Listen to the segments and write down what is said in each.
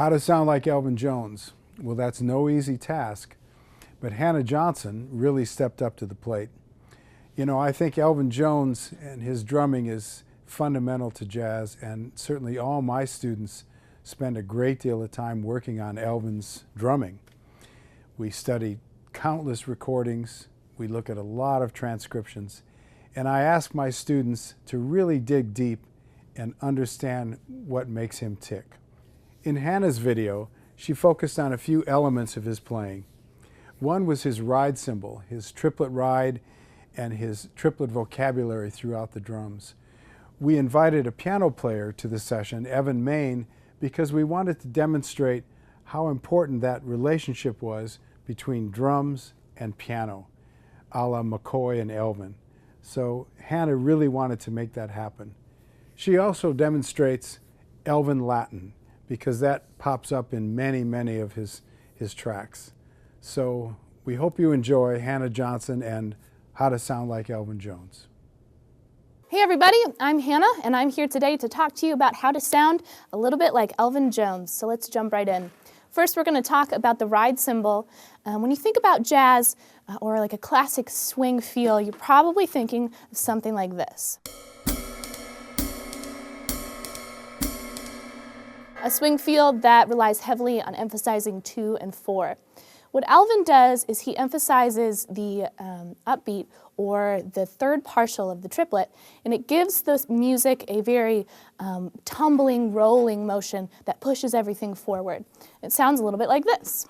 How to sound like Elvin Jones? Well, that's no easy task, but Hannah Johnson really stepped up to the plate. You know, I think Elvin Jones and his drumming is fundamental to jazz, and certainly all my students spend a great deal of time working on Elvin's drumming. We study countless recordings, we look at a lot of transcriptions, and I ask my students to really dig deep and understand what makes him tick. In Hannah's video, she focused on a few elements of his playing. One was his ride cymbal, his triplet ride, and his triplet vocabulary throughout the drums. We invited a piano player to the session, Evan Main, because we wanted to demonstrate how important that relationship was between drums and piano, a la McCoy and Elvin. So Hannah really wanted to make that happen. She also demonstrates Elvin Latin, because that pops up in many of his tracks. So we hope you enjoy Hannah Johnson and How to Sound Like Elvin Jones. Hey everybody, I'm Hannah, and I'm here today to talk to you about how to sound a little bit like Elvin Jones. So let's jump right in. First, we're going to talk about the ride cymbal. When you think about jazz or like a classic swing feel, you're probably thinking of something like this. A swing feel that relies heavily on emphasizing 2 and 4. What Elvin does is he emphasizes the upbeat or the third partial of the triplet, and it gives the music a very tumbling, rolling motion that pushes everything forward. It sounds a little bit like this.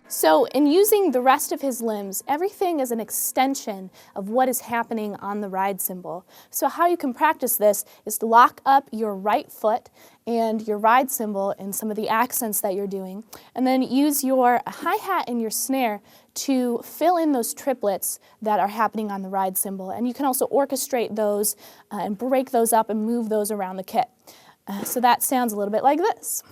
So in using the rest of his limbs, everything is an extension of what is happening on the ride cymbal. So how you can practice this is to lock up your right foot and your ride cymbal in some of the accents that you're doing, and then use your hi-hat and your snare to fill in those triplets that are happening on the ride cymbal. And you can also orchestrate those and break those up and move those around the kit. So that sounds a little bit like this.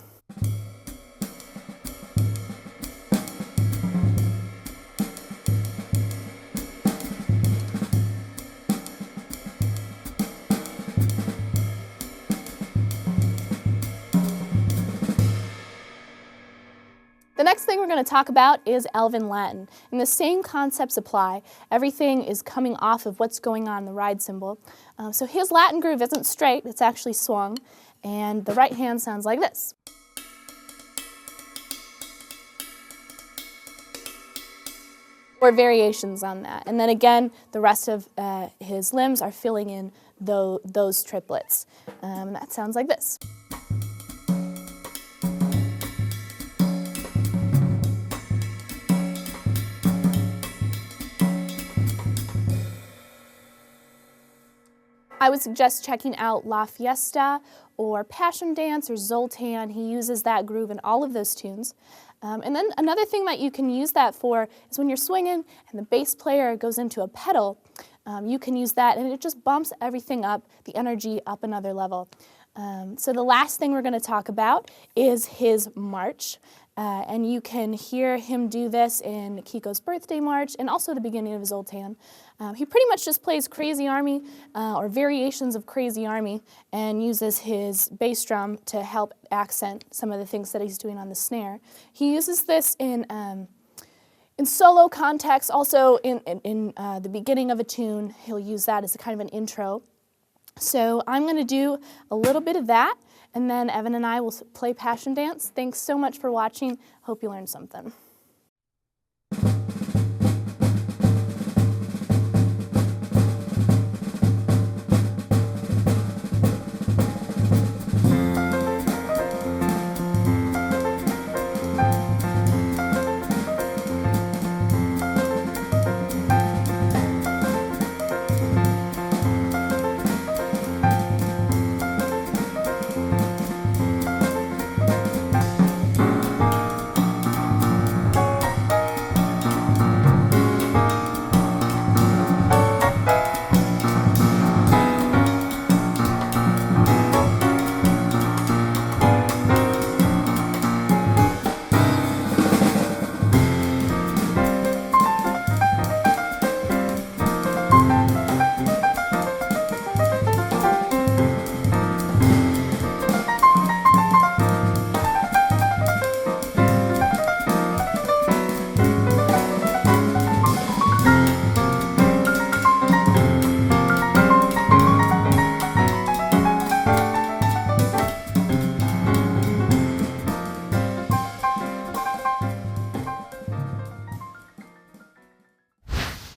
The next thing we're going to talk about is Elvin Latin, and the same concepts apply. Everything is coming off of what's going on in the ride cymbal. So his Latin groove isn't straight, it's actually swung, and the right hand sounds like this. Or variations on that. And then again, the rest of his limbs are filling in those triplets. And that sounds like this. I would suggest checking out La Fiesta or Passion Dance or Zoltan. He uses that groove in all of those tunes. And then another thing that you can use that for is when you're swinging and the bass player goes into a pedal, you can use that and it just bumps everything up, the energy up another level. So the last thing we're going to talk about is his march. And you can hear him do this in Kiko's Birthday March and also the beginning of Zoltan. He pretty much just plays Crazy Army or variations of Crazy Army and uses his bass drum to help accent some of the things that he's doing on the snare. He uses this in solo context, also in the beginning of a tune. He'll use that as a kind of an intro. So I'm going to do a little bit of that, and then Evan and I will play Passion Dance. Thanks so much for watching. Hope you learned something.